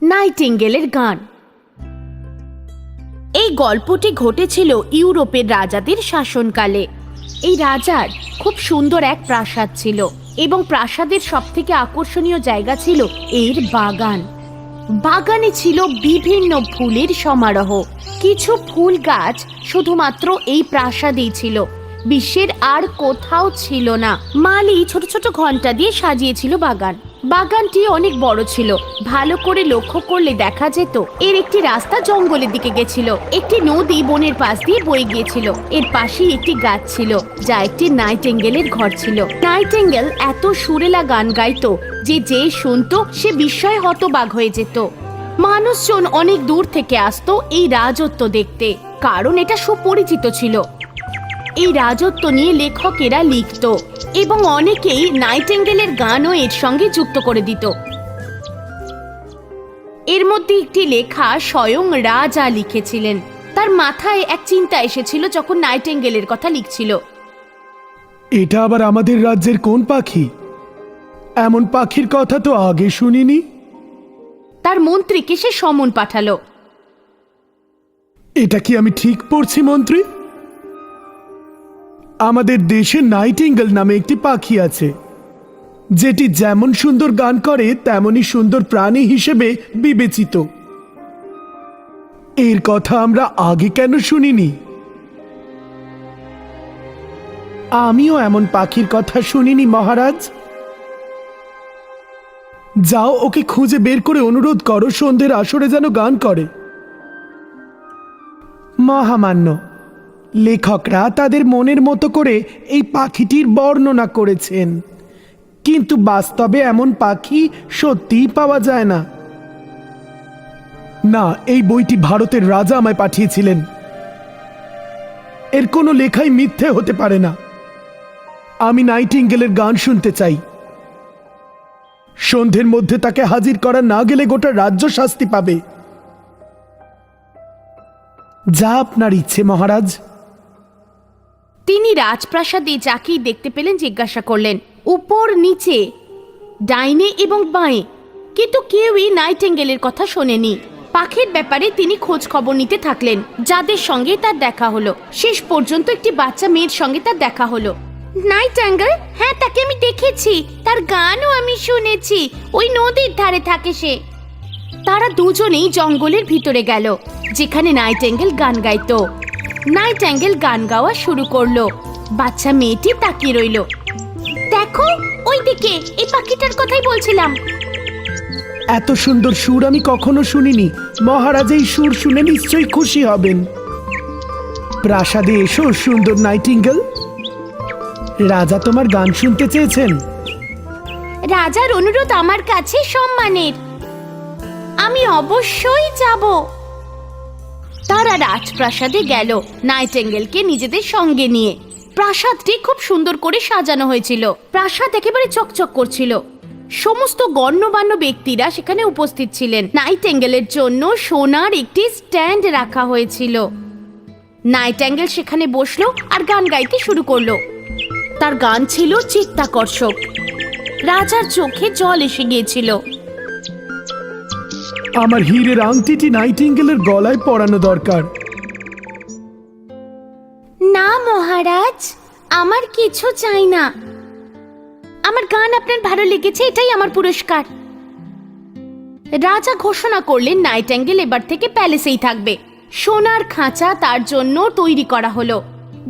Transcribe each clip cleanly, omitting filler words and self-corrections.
নাইটিঙ্গেলের গান। এই গল্পটি ঘটেছিল ইউরোপের রাজাদের শাসনকালে। এই রাজার খুব সুন্দর এক প্রাসাদ ছিল এবং প্রাসাদের সবথেকে আকর্ষণীয় জায়গা ছিল এর বাগান। বাগানে ছিল বিভিন্ন ফুলের সমারোহ। কিছু ফুল গাছ শুধুমাত্র এই প্রাসাদেই ছিল, বিশ্বের আর কোথাও ছিল না। মালি ছোট ছোট ঘন্টা দিয়ে সাজিয়েছিল বাগান। বাগানটি অনেক বড় ছিল, ভালো করে লক্ষ্য করলে দেখা যেত এর একটি রাস্তা জঙ্গলের দিকে গেছিল। একটি নদী বনের পাশ দিয়ে বয়ে গিয়েছিল। এর পাশেই একটি গাছ ছিল যা একটি নাইটিঙ্গেলের ঘর ছিল। নাইটিঙ্গেল এত সুরেলা গান গাইতো যে শুনতো সে বিস্ময়ে হতবাক হয়ে যেত। মানুষজন অনেক দূর থেকে আসতো এই রাজত্ব দেখতে, কারণ এটা সুপরিচিত ছিল। এই রাজত্ব নিয়ে লেখকেরা লিখত এবং অনেকেই নাইটিঙ্গেলের গানও এর সঙ্গে যুক্ত করে দিত। এর মধ্যে একটি লেখা স্বয়ং রাজা লিখেছিলেন। তার মাথায় এক চিন্তা এসেছিল যখন নাইটিঙ্গেলের কথা লিখছিল। এটা আবার আমাদের রাজ্যের কোন পাখি? এমন পাখির কথা তো আগে শুনিনি। তার মন্ত্রীকে সে সমন পাঠালো। এটা কি আমি ঠিক পড়ছি মন্ত্রী? আমাদের দেশে নাইটিঙ্গেল নামে একটি পাখি আছে, যেটি যেমন সুন্দর গান করে তেমনি সুন্দর প্রাণী হিসেবে বিবেচিত। এর কথা আমরা আগে কেন শুনিনি? আমিও এমন পাখির কথা শুনিনি মহারাজ। যাও ওকে খুঁজে বের করে অনুরোধ করো সন্ধ্যের আসরে যেন গান করে। মহামান্য, লেখকরা তাদের মনের মতো করে এই পাখিটির বর্ণনা করেছেন, কিন্তু বাস্তবে এমন পাখি সত্যিই পাওয়া যায় না। না, এই বইটি ভারতের রাজা আমায় পাঠিয়েছিলেন। এর কোনো লেখাই মিথ্যে হতে পারে না। আমি নাইটিঙ্গেলের গান শুনতে চাই। সন্ধ্যের মধ্যে তাকে হাজির করা না গেলে গোটা রাজ্য শাস্তি পাবে। যা আপনার ইচ্ছে মহারাজ। তিনি রাজপ্রাসাদে যাকেই দেখতে পেলেন জিজ্ঞাসা করলেন, উপর নিচে, ডাইনে এবং বাঁয়ে, কিন্তু কেউই নাইটিঙ্গেলের কথা শোনেনি। পাখির ব্যাপারে তিনি খোঁজ খবর নিতে থাকলেন, যাদের সঙ্গে তার দেখা হলো। শেষ পর্যন্ত একটি বাচ্চা মেয়ের সঙ্গে তার দেখা হলো। নাইটিঙ্গেল? হ্যাঁ, তাকে আমি দেখেছি, তার গানও আমি শুনেছি। ওই নদীর ধারে থাকে সে। তারা দুজনেই জঙ্গলের ভিতরে গেল, যেখানে নাইটিঙ্গেল গান গাইতো। নাইটিঙ্গেল গান গাওয়া শুরু করলো। বাচ্চা মেয়েটি তাকিয়ে রইল। দেখো ওই দিকে, এই পাখিটার কথাই বলছিলাম। এত সুন্দর সুর আমি কখনো শুনিনি। মহারাজ এই সুর শুনে নিশ্চয়ই খুশি হবেন। প্রাসাদে এসো সুন্দর নাইটিঙ্গেল। রাজা তোমার গান শুনতে চেয়েছেন। রাজার অনুরোধ আমার কাছে সম্মানের, আমি অবশ্যই যাব। তারা রাজপ্রাসাদে গেল, নাইটিঙ্গেলকে নিজেদের সঙ্গে নিয়ে। প্রাসাদটি খুব সুন্দর করে সাজানো হয়েছিল। প্রাসাদ একেবারে চকচক করছিল। সমস্ত গণ্যমান্য ব্যক্তিরা সেখানে উপস্থিত ছিলেন। নাইটিঙ্গেলের জন্য সোনার একটি স্ট্যান্ড রাখা হয়েছিল। নাইটিঙ্গেল সেখানে বসলো আর গান গাইতে শুরু করলো। তার গান ছিল চিত্তাকর্ষক। রাজার চোখে জল এসে গিয়েছিল। আমার হীরের আংটিটি নাইটিঙ্গেলের গলায় পরানো দরকার। না মহারাজ, আমার কিছু চাই না। আমার গান আপনার ভালো লেগেছে, এটাই আমার পুরস্কার। রাজা ঘোষণা করলেন নাইটিঙ্গেল এবার থেকে প্যালেসেই থাকবে। সোনার খাঁচা তার জন্য তৈরি করা হলো।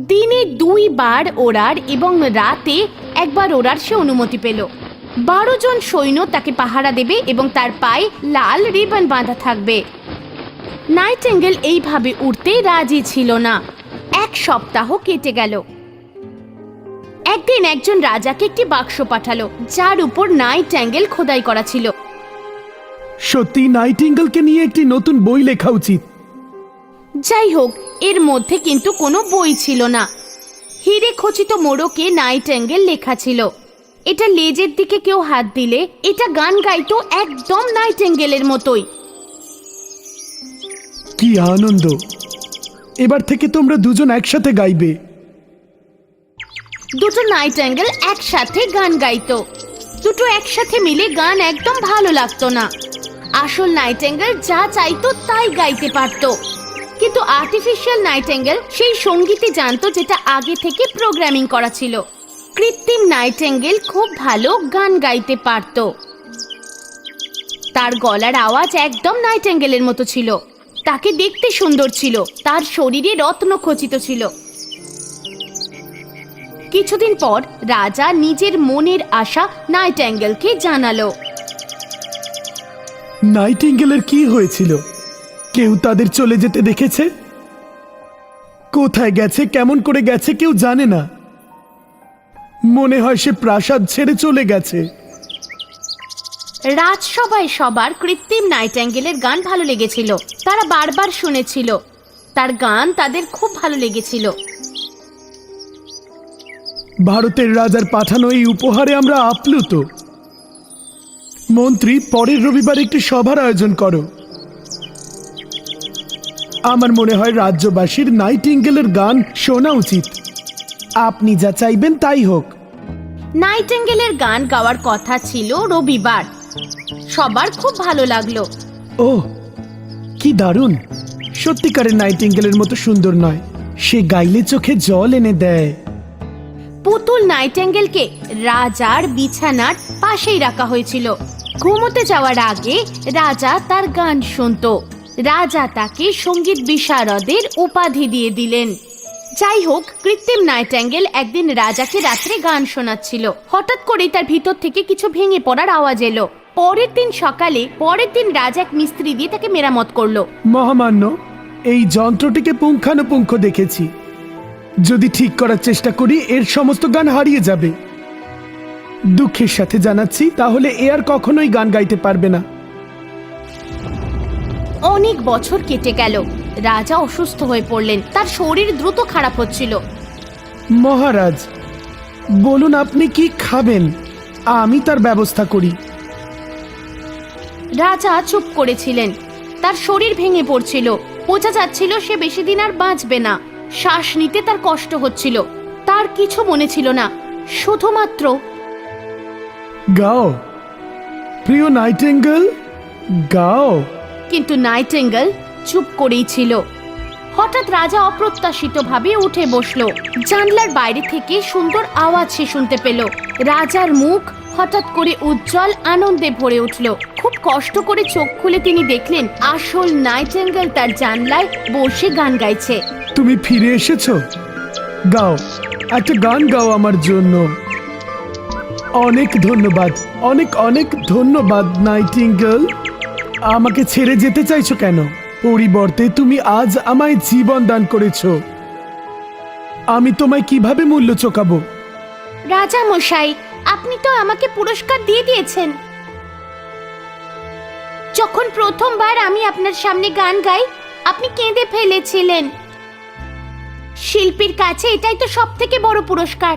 দিনে 2 বার ওড়ার এবং রাতে 1 বার ওড়ার সে অনুমতি পেল। 12 জন সৈন্য তাকে পাহারা দেবে এবং তার পায়ে লাল রিবন বাঁধা থাকবে। নাইটিঙ্গেল এইভাবে উড়তে রাজি ছিল না। 1 সপ্তাহ কেটে গেল। একদিন একজন রাজাকে একটি বাক্স পাঠালো, যার উপর নাইটিঙ্গেল খোদাই করা ছিল। সত্যি নাইটিঙ্গেলকে নিয়ে একটি নতুন বই লেখা উচিত। যাই হোক, এর মধ্যে কিন্তু কোনো বই ছিল না। হিরে খচিত মোড়কে নাইটিঙ্গেল লেখা ছিল। এটা লেজের দিকে কেউ হাত দিলে এটা গান গাইতো একদম নাইটিঙ্গেলের মতোই। কি আনন্দ! এবার থেকে তোমরা দুজন একসাথে গাইবে। দুটো নাইটিঙ্গেল একসাথে গান গাইতো। দুটো একসাথে মিলে গান একদম ভালো লাগতো না। আসল নাইটেঙ্গেল যা চাইতো তাই গাইতে পারতো, কিন্তু আর্টিফিশিয়াল নাইটেঙ্গেল সেই সঙ্গীতে জানতো যেটা আগে থেকে প্রোগ্রামিং করা ছিল। কৃত্রিম নাইটেঙ্গেল খুব ভালো গান গাইতে পারতো। তার গলার আওয়াজ একদম নাইটেঙ্গেলের মতো ছিল, তাকে দেখতে সুন্দর ছিল, তার শরীরে রত্ন খচিত ছিল। কিছুদিন পর রাজা নিজের মনের আশা নাইটেঙ্গেলকে জানালো। নাইটিঙ্গেলের কি হয়েছিল? কেউ তাদের চলে যেতে দেখেছে? কোথায় গেছে, কেমন করে গেছে কেউ জানে না। মনে হয় সে প্রাসাদ ছেড়ে চলে গেছে। রাজসভায় সবার কৃত্রিম নাইটেঙ্গেলের গান ভালো লেগেছিল, তারা বারবার শুনেছিল, তার গান তাদের খুব ভালো লেগেছিল। ভারতের রাজার পাঠানো এই উপহারে আমরা আপ্লুত। মন্ত্রী, পরের রবিবার একটি সভার আয়োজন করো। আমার মনে হয় রাজ্যবাসীর নাইটিঙ্গেলের গান শোনা উচিত। আপনি যা চাইবেন তাই হোক। নাইটেঙ্গেলের গান গাওয়ার কথা ছিল রবিবার। সবার খুব ভালো লাগলো। ও কি দারুণ! সত্যিকারের নাইটিঙ্গেলের মতো সুন্দর নয়, সে গাইলে চোখে জল এনে দেয়। পুতুল নাইটেঙ্গেলকে রাজার বিছানার পাশেই রাখা হয়েছিল। ঘুমোতে যাওয়ার আগে রাজা তার গান শুনতো। রাজা তাকে সঙ্গীত বিশারদের উপাধি দিয়ে দিলেন। যাই হোক, কৃত্রিম নাইটেঙ্গেল একদিন রাজাকে রাত্রে গান শোনাচ্ছিল। হঠাৎ করেই তার ভিতর থেকে কিছু ভেঙে পড়ার আওয়াজ এলো। পরের দিন রাজা এক মিস্ত্রি দিয়ে তাকে মেরামত করলো। মহামান্য, এই যন্ত্রটিকে পুঙ্খানুপুঙ্খ দেখেছি। যদি ঠিক করার চেষ্টা করি এর সমস্ত গান হারিয়ে যাবে। দুঃখের সাথে জানাচ্ছি, তাহলে এ আর কখনোই গান গাইতে পারবে না। অনেক বছর কেটে গেল। রাজা অসুস্থ হয়ে পড়লেন, তার শরীর দ্রুত খারাপ হচ্ছিল। মহারাজ, বলুন আপনি কি খাবেন, আমি তার ব্যবস্থা করি। রাজা চুপ করেছিলেন, তার শরীর ভেঙে পড়ছিল। বোঝা যাচ্ছিল সে বেশি দিন আর বাঁচবে না। শ্বাস নিতে তার কষ্ট হচ্ছিল। তার কিছু মনে ছিল না, শুধুমাত্র গাও প্রিয় নাইটিঙ্গেল, গাও। কিন্তু নাইটেঙ্গেল চুপ করেই ছিল। হঠাৎ রাজা অপ্রত্যাশিতভাবে উঠে বসলো। জানলার বাইরে থেকে সুন্দর আওয়াজ সে শুনতে পেল। রাজার মুখ হঠাৎ করে উজ্জ্বল আনন্দে ভরে উঠল। খুব কষ্ট করে চোখ খুলে তিনি দেখলেন আসল নাইটেঙ্গেল তার জানলায় বসে গান গাইছে। তুমি ফিরে এসেছো? গাও, একটা গান গাও আমার জন্য। অনেক ধন্যবাদ, অনেক অনেক ধন্যবাদ নাইটিঙ্গেল। আমাকে ছেড়ে যেতে চাইছো কেন? পরিবর্তে তুমি আজ আমায় জীবন দান করেছো। আমি তোমায় কিভাবে মূল্য চোকাবো? রাজা মশাই, আপনি তো আমাকে পুরস্কার দিয়ে দিয়েছেন। যখন প্রথমবার আমি আপনার সামনে গান গাই, আপনি কেঁদে ফেলেছিলেন। শিল্পীর কাছে এটাই তো সবথেকে বড় পুরস্কার।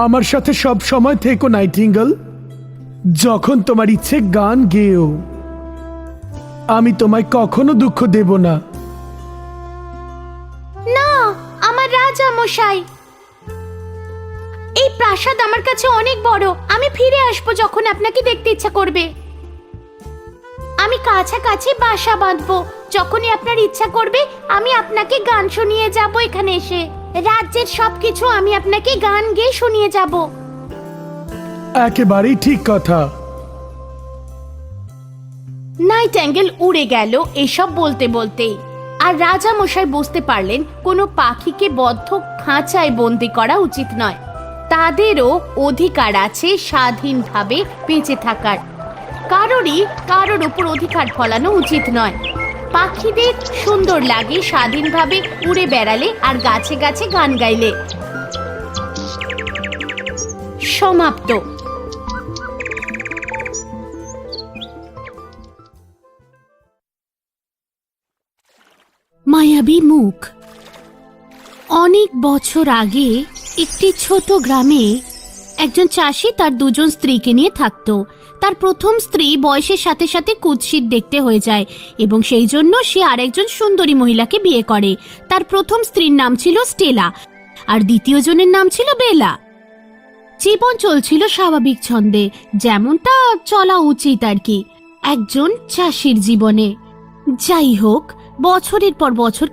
আমার সাথে সব সময় থেকো নাইটিঙ্গেল। যখন তোমার ইচ্ছে গান গেও, আমি তোমায় কখনো দুঃখ দেব না। না, আমার রাজা মশাই, এই প্রাসাদ আমার কাছে অনেক বড়। আমি ফিরে আসবো যখন আপনাকে দেখতে ইচ্ছা করবে। আমি কাছাকাছি বাসা বাঁধবো। যখনই আপনার ইচ্ছা করবে আমি আপনাকে গান শুনিয়ে যাব। এখানে এসে রাজ্যের সবকিছু আমি আপনাকে গান গেয়ে শুনিয়ে যাব। একেবারেই ঠিক কথা। নাইটেঙ্গেল উড়ে গেল এসব বলতে বলতেই। আর রাজা মশাই বুঝতে পারলেন কোনো পাখিকে বদ্ধ খাঁচায় বন্দি করা উচিত নয়। তাদেরও অধিকার আছে স্বাধীনভাবে বেঁচে থাকার। কারোর উপর অধিকার ফলানো উচিত নয়। পাখিদের সুন্দর লাগে স্বাধীনভাবে উড়ে বেড়ালে আর গাছে গাছে গান গাইলে। সমাপ্ত। মায়াবী মুখ। অনেক বছর আগে একটি ছোট গ্রামে একজন চাষি তার দুজন স্ত্রীকে নিয়ে থাকতো। তার প্রথম স্ত্রী বয়সের সাথে সাথে কুৎসিত দেখতে হয়ে যায় এবং সেই জন্য সে আরেকজন সুন্দরী মহিলাকে বিয়ে করে। তার প্রথম স্ত্রীর নাম ছিল স্টেলা আর দ্বিতীয় জনের নাম ছিল বেলা। জীবন চলছিল স্বাভাবিক ছন্দে, যেমনটা চলা উচিত আর কি একজন চাষির জীবনে। যাই হোক, বছরের পর বছর